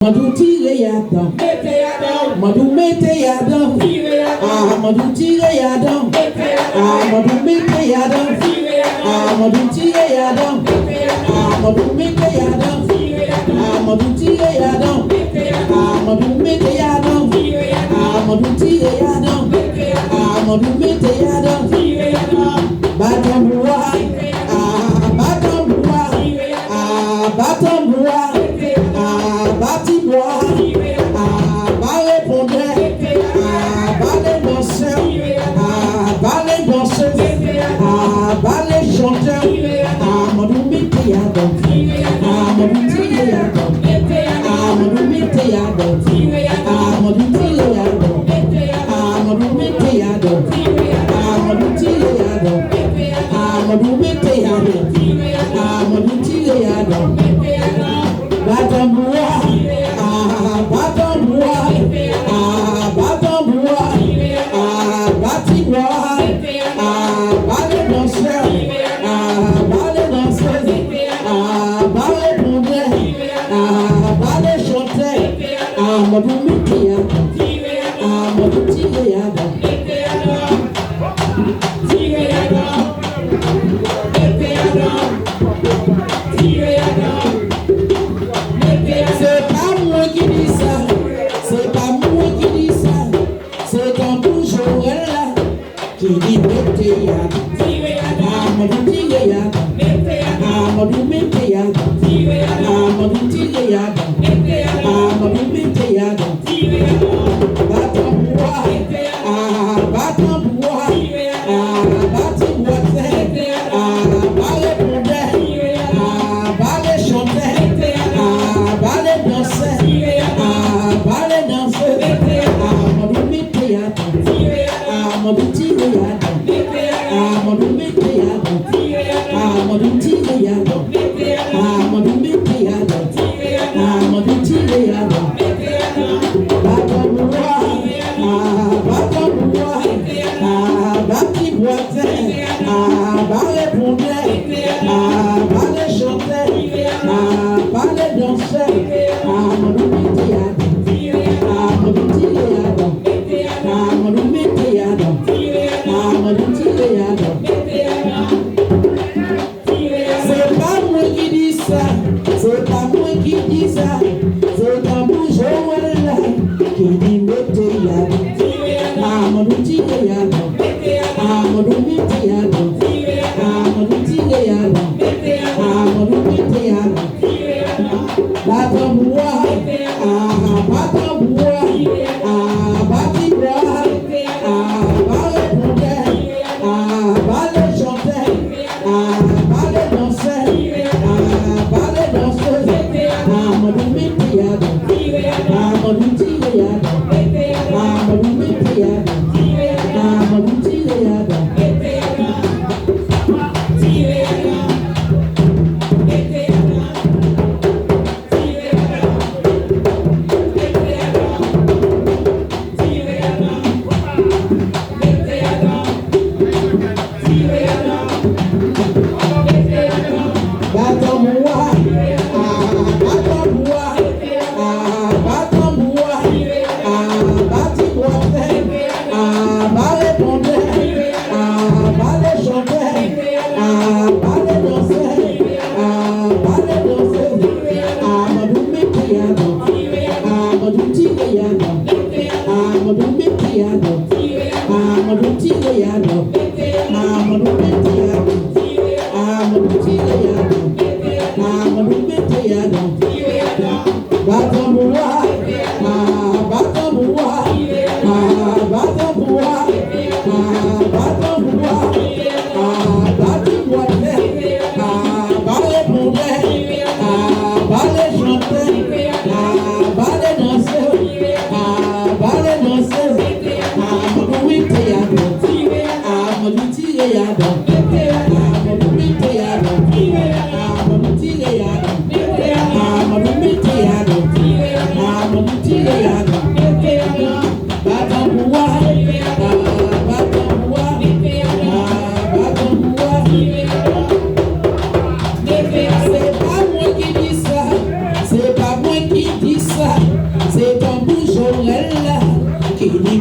Madu tire yadam, Madu mete yadam, Madu tire yadam, Madu mete yadam, Madu tire yadam, Madu mete yadam, Madu tire yadam, Madu mete yadam, Madu tire yadam, Madu mete yadam, Batam bua, Batam bua, Batam bua. Bati bois, balai pondé, balai danseur, balai danseuse, balai chanteur, Amadou mete yadam, Amadou tire yadam, Amadou mete yadam, Amadou tire yadam, Amadou mete yadam, Amadou tire yadam, Amadou mete yadam, Amadou tire yadam, Batam bois. Batam bois, Batam bois, Bati bois, balai danseur, balai danseuse, balai pondé, balai chanteur, Amadou mete yadam, Amadou tire yadam, tire yadam, mete yadam, tire yadam. C'est pas moi qui dis ça, c'est pas moi qui dis ça, c'est ton toujours là qui dit mete yadam, Amadou tire yadam, Amadou mete yadam, Amadou tire yadam, Amadou mete yadam, Batam bois, Batam bois, Bati bois, balai pondé, balai chanteur, balai danseur, balai danseuse, Amadou mete yadam, Amadou tire yadam, Amadou mete yadam, Amadou tire yadam, Amadou mete yadam, Amadou tire yadam, Batam bois, Batam bois, Bati bois, balai pondé, balai chanteur, balai danseur, Amadou mete yadam, Amadou tire yadam, Amadou mete yadam, Amadou tire yadam. C'est pas moi qui dis ça, c'est pas moi qui dis ça, c'est ton toujours là qui dit mete yadam, Amadou tire yadam, Amadou mete yadam, Amadou tire yadam, Amadou mete yadam. Batam bois, Batam bois, Bati bois, balai pondé, balai chanteur, balai danseur, balai danseuse, Amadou mete yadam, Amadou tire yadam, Amadou mete yadam, Amadou tire yadam. Batam bois, Batam bois, Batam bois, Bati bois, balai pondé, balai chanteur, balai danseur, balai danseuse, Amadou mete yadam, Amadou tire yadam, Amadou mete yadam, Amadou tire yadam, Amadou mete yadam, Amadou tire yadam, Amadou mete yadam. Batam bois, Batam bois, Batam bois, Batam bois, Bati bois, balai pondé, balai chanteur, balai danseur, balai danseuse, Amadou mete yadam, Amadou tire yadam, Amadou mete yadam, Amadou tire yadam, Amadou mete yadam. Yeah.